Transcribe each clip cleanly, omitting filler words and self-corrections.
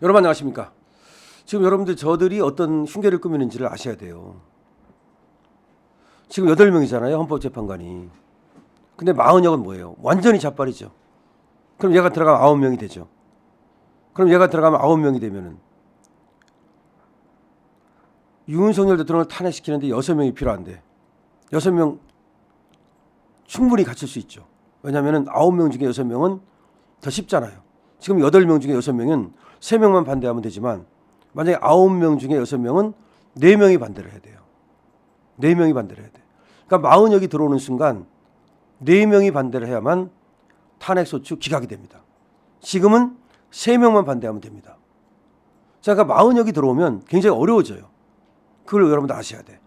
여러분 안녕하십니까? 지금 여러분들 저들이 어떤 흉계를 꾸미는지를 아셔야 돼요. 지금 8명이잖아요. 헌법재판관이. 근데 마흔역은 뭐예요? 완전히 자빨이죠. 그럼 얘가 들어가면 9명이 되죠. 그럼 얘가 들어가면 9명이 되면은 윤석열 대통령을 탄핵시키는데 6명이 필요한데 6명 충분히 갖출 수 있죠. 왜냐하면 9명 중에 6명은 더 쉽잖아요. 지금 8명 중에 6명은 3명만 반대하면 되지만 만약에 9명 중에 6명은 4명이 반대를 해야 돼요. 4명이 반대를 해야 돼요. 그러니까 40역이 들어오는 순간 4명이 반대를 해야만 탄핵소추 기각이 됩니다. 지금은 3명만 반대하면 됩니다. 자, 그러니까 40역이 들어오면 굉장히 어려워져요. 그걸 여러분들 아셔야 돼.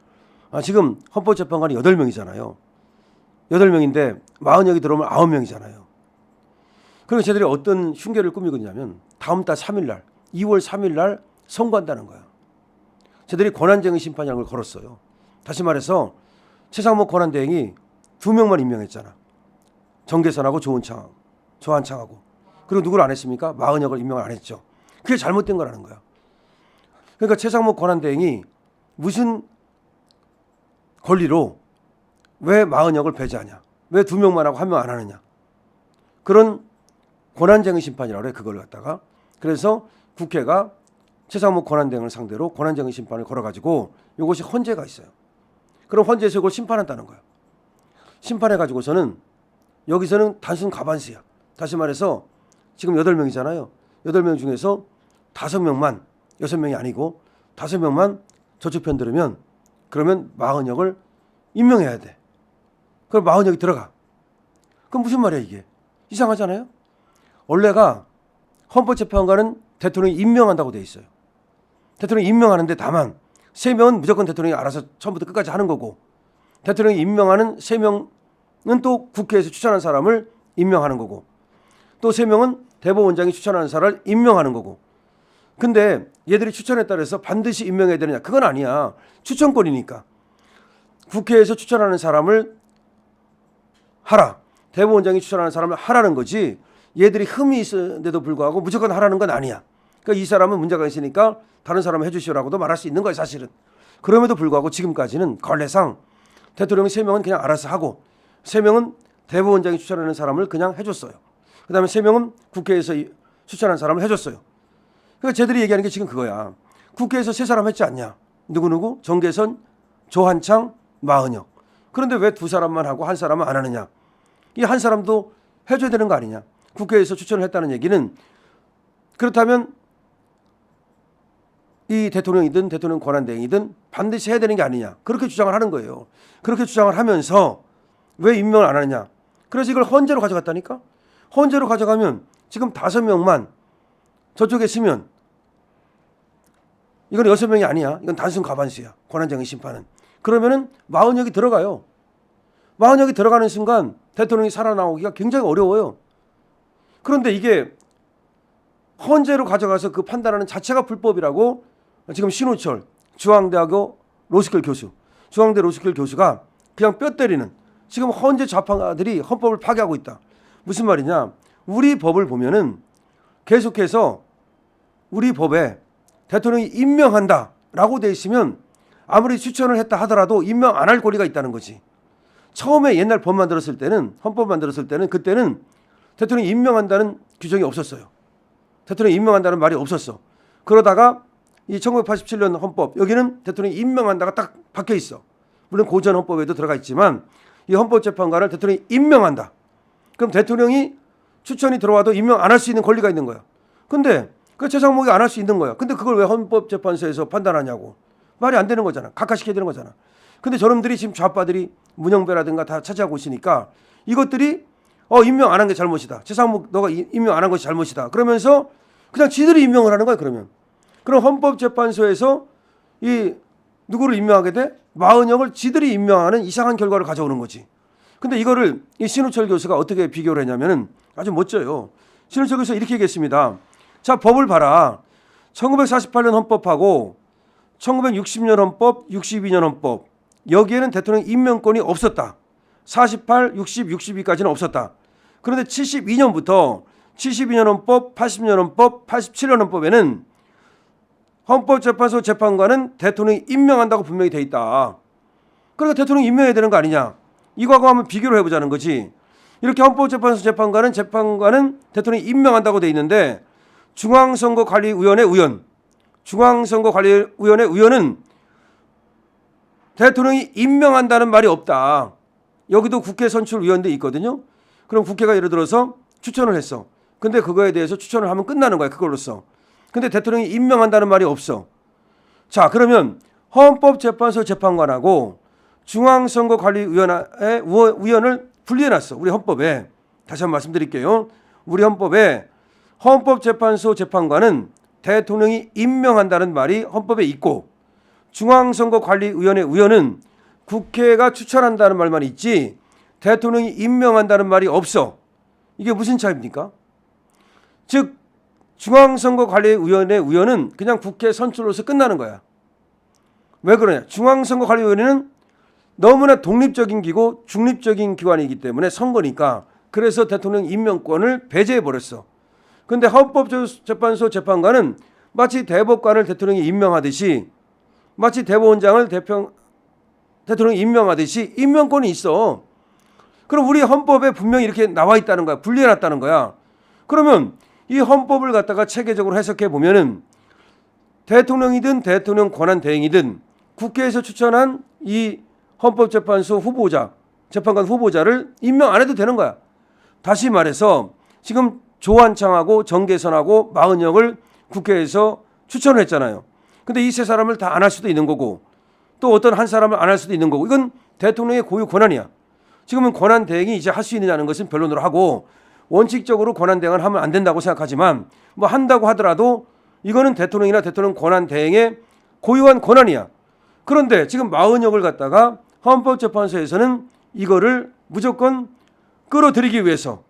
지금 헌법재판관이 8명이잖아요. 8명인데 40역이 들어오면 9명이잖아요. 그리고 쟤들이 어떤 흉계를 꾸미고 있냐면 다음 달 3일 날 2월 3일 날 선고한다는 거야. 쟤들이 권한쟁의 심판이라는 걸 걸었어요. 다시 말해서 최상목 권한대행이 2명만 임명했잖아. 정계선하고 조한창하고. 그리고 누구를 안 했습니까? 마흔역을 임명을 안 했죠. 그게 잘못된 거라는 거야. 그러니까 최상목 권한대행이 무슨 권리로 왜 마흔역을 배제하냐? 왜 2명만 하고 1명 안 하느냐? 그런 권한쟁의 심판이라고 그래. 그걸 갖다가. 그래서 국회가 최상목 권한대행을 상대로 권한쟁의 심판을 걸어가지고 이것이 헌재가 있어요. 그럼 헌재에서 이걸 심판한다는 거예요. 심판해가지고서는 여기서는 단순 과반수야. 다시 말해서 지금 8명이잖아요. 8명 중에서 5명만 6명이 아니고 5명만 저쪽 편 들으면 그러면 마흔역을 임명해야 돼. 그럼 마흔역이 들어가. 그럼 무슨 말이야 이게? 이상하잖아요. 원래가 헌법재판관은 대통령이 임명한다고 돼 있어요. 대통령이 임명하는데 다만 3명은 무조건 대통령이 알아서 처음부터 끝까지 하는 거고 대통령이 임명하는 3명은 또 국회에서 추천한 사람을 임명하는 거고 또 3명은 대법원장이 추천하는 사람을 임명하는 거고 근데 얘들이 추천했다 그래서 반드시 임명해야 되느냐? 그건 아니야. 추천권이니까. 국회에서 추천하는 사람을 하라. 대법원장이 추천하는 사람을 하라는 거지 얘들이 흠이 있는데도 불구하고 무조건 하라는 건 아니야. 그러니까 이 사람은 문제가 있으니까 다른 사람을 해주시라고도 말할 수 있는 거예요 사실은. 그럼에도 불구하고 지금까지는 관례상 대통령이 3명은 그냥 알아서 하고 3명은 대법원장이 추천하는 사람을 그냥 해줬어요. 그 다음에 3명은 국회에서 추천하는 사람을 해줬어요. 그러니까 쟤들이 얘기하는 게 지금 그거야. 국회에서 3사람 했지 않냐. 누구누구? 정계선, 조한창, 마흔역. 그런데 왜 2사람만 하고 1사람은 안 하느냐. 이 1사람도 해줘야 되는 거 아니냐. 국회에서 추천을 했다는 얘기는 그렇다면 이 대통령이든 대통령 권한대행이든 반드시 해야 되는 게 아니냐. 그렇게 주장을 하는 거예요. 그렇게 주장을 하면서 왜 임명을 안 하느냐. 그래서 이걸 헌재로 가져갔다니까. 헌재로 가져가면 지금 5명만 저쪽에 쓰면 이건 6명이 아니야. 이건 단순 과반수야. 권한쟁의 심판은. 그러면은 마흔역이 들어가요. 마흔역이 들어가는 순간 대통령이 살아나오기가 굉장히 어려워요. 그런데 이게 헌재로 가져가서 그 판단하는 자체가 불법이라고 지금 신우철 중앙대학교 로스쿨 교수, 중앙대 로스쿨 교수가 그냥 뼈 때리는 지금 헌재 좌파들이 헌법을 파괴하고 있다. 무슨 말이냐? 우리 법을 보면은 계속해서 우리 법에 대통령이 임명한다라고 돼 있으면 아무리 추천을 했다 하더라도 임명 안 할 권리가 있다는 거지. 처음에 옛날 법 만들었을 때는 헌법 만들었을 때는 그때는 대통령이 임명한다는 규정이 없었어요. 대통령이 임명한다는 말이 없었어. 그러다가 이 1987년 헌법 여기는 대통령이 임명한다가 딱 박혀 있어. 물론 고전 헌법에도 들어가 있지만 이 헌법재판관을 대통령이 임명한다. 그럼 대통령이 추천이 들어와도 임명 안 할 수 있는 권리가 있는 거야. 근데 그 최상목이 안 할 수 있는 거야. 근데 그걸 왜 헌법재판소에서 판단하냐고. 말이 안 되는 거잖아. 각하시켜야 되는 거잖아. 근데 저놈들이 지금 좌파들이 문영배라든가 다 차지하고 있으니까 이것들이 임명 안 한 게 잘못이다. 최상목 너가 임명 안 한 것이 잘못이다. 그러면서 그냥 지들이 임명을 하는 거야. 그러면. 그럼 헌법재판소에서 이 누구를 임명하게 돼? 마흔역을 지들이 임명하는 이상한 결과를 가져오는 거지. 근데 이거를 이 신우철 교수가 어떻게 비교를 했냐면은 아주 멋져요. 신우철 교수가 이렇게 얘기했습니다. 자, 법을 봐라. 1948년 헌법하고 1960년 헌법, 62년 헌법 여기에는 대통령 임명권이 없었다. 48, 60, 62까지는 없었다. 그런데 72년부터 72년 헌법, 80년 헌법, 87년 헌법에는 헌법재판소 재판관은 대통령이 임명한다고 분명히 돼 있다. 그러니까 대통령이 임명해야 되는 거 아니냐. 이거하고 한번 비교를 해보자는 거지. 이렇게 헌법재판소 재판관은 대통령이 임명한다고 돼 있는데 중앙선거관리위원회 의원은 대통령이 임명한다는 말이 없다. 여기도 국회 선출위원회 있거든요. 그럼 국회가 예를 들어서 추천을 했어. 근데 그거에 대해서 추천을 하면 끝나는 거야. 그걸로써. 근데 대통령이 임명한다는 말이 없어. 자, 그러면 헌법재판소 재판관하고 중앙선거관리위원회 위원을 분리해놨어. 우리 헌법에. 다시 한번 말씀드릴게요. 우리 헌법에 헌법재판소 재판관은 대통령이 임명한다는 말이 헌법에 있고 중앙선거관리위원회 위원은 국회가 추천한다는 말만 있지 대통령이 임명한다는 말이 없어. 이게 무슨 차이입니까? 즉 중앙선거관리위원회 위원은 그냥 국회 선출로서 끝나는 거야. 왜 그러냐? 중앙선거관리위원회는 너무나 독립적인 기고 중립적인 기관이기 때문에 선거니까 그래서 대통령 임명권을 배제해버렸어. 근데 헌법재판소 재판관은 마치 대법관을 대통령이 임명하듯이 마치 대법원장을 대통령이 임명하듯이 임명권이 있어. 그럼 우리 헌법에 분명히 이렇게 나와 있다는 거야. 분리해놨다는 거야. 그러면 이 헌법을 갖다가 체계적으로 해석해 보면은 대통령이든 대통령 권한대행이든 국회에서 추천한 이 헌법재판소 후보자, 재판관 후보자를 임명 안 해도 되는 거야. 다시 말해서 지금 조한창하고 정계선하고 마은영을 국회에서 추천을 했잖아요. 근데 이 세 사람을 다 안 할 수도 있는 거고 또 어떤 한 사람을 안 할 수도 있는 거고 이건 대통령의 고유 권한이야. 지금은 권한대행이 이제 할 수 있느냐는 것은 변론으로 하고 원칙적으로 권한대행을 하면 안 된다고 생각하지만 뭐 한다고 하더라도 이거는 대통령이나 대통령 권한대행의 고유한 권한이야. 그런데 지금 마은영을 갖다가 헌법재판소에서는 이거를 무조건 끌어들이기 위해서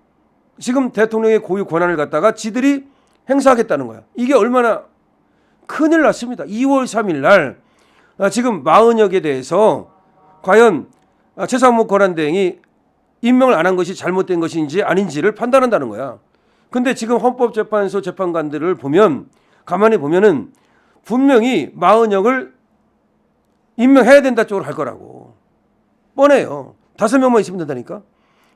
지금 대통령의 고유 권한을 갖다가 지들이 행사하겠다는 거야. 이게 얼마나 큰일 났습니다. 2월 3일 날 지금 마은영에 대해서 과연 최상목 권한대행이 임명을 안 한 것이 잘못된 것인지 아닌지를 판단한다는 거야. 근데 지금 헌법재판소 재판관들을 보면 가만히 보면은 분명히 마은영을 임명해야 된다 쪽으로 할 거라고. 뻔해요. 5명만 있으면 된다니까.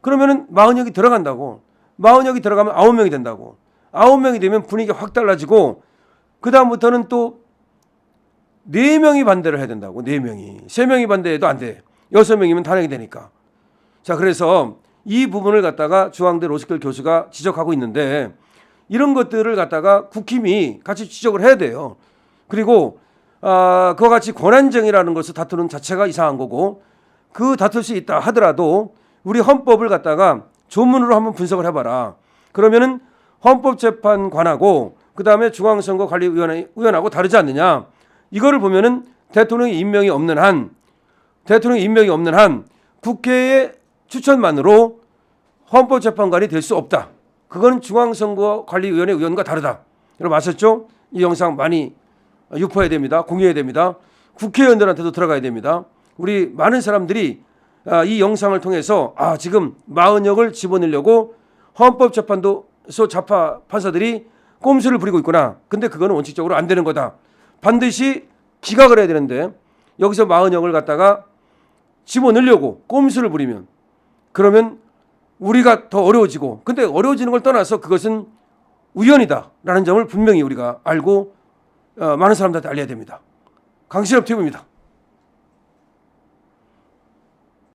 그러면은 마은영이 들어간다고. 마은영이 들어가면 9명이 된다고. 9명이 되면 분위기가 확 달라지고 그 다음부터는 또 4명이 반대를 해야 된다고. 4명이. 3명이 반대해도 안 돼. 6명이면 탄핵이 되니까. 자, 그래서 이 부분을 갖다가 주황대 로스쿨 교수가 지적하고 있는데 이런 것들을 갖다가 국힘이 같이 지적을 해야 돼요. 그리고 그와 같이 권한쟁의라는 것을 다투는 자체가 이상한 거고 그 다툴 수 있다 하더라도 우리 헌법을 갖다가 조문으로 한번 분석을 해봐라. 그러면은 헌법재판관하고 그 다음에 중앙선거관리위원하고 다르지 않느냐. 이거를 보면은 대통령의 임명이 없는 한 국회의 추천만으로 헌법재판관이 될 수 없다. 그건 중앙선거관리위원회 의원과 다르다. 여러분 아셨죠? 이 영상 많이 유포해야 됩니다. 공유해야 됩니다. 국회의원들한테도 들어가야 됩니다. 우리 많은 사람들이 이 영상을 통해서 지금 마은영을 집어넣으려고 헌법재판소 좌파 판사들이 꼼수를 부리고 있구나. 근데 그거는 원칙적으로 안 되는 거다. 반드시 기각을 해야 되는데 여기서 마은영을 갖다가 집어넣으려고 꼼수를 부리면 그러면 우리가 더 어려워지고 근데 어려워지는 걸 떠나서 그것은 우연이다라는 점을 분명히 우리가 알고 많은 사람들한테 알려야 됩니다. 강신업 TV입니다.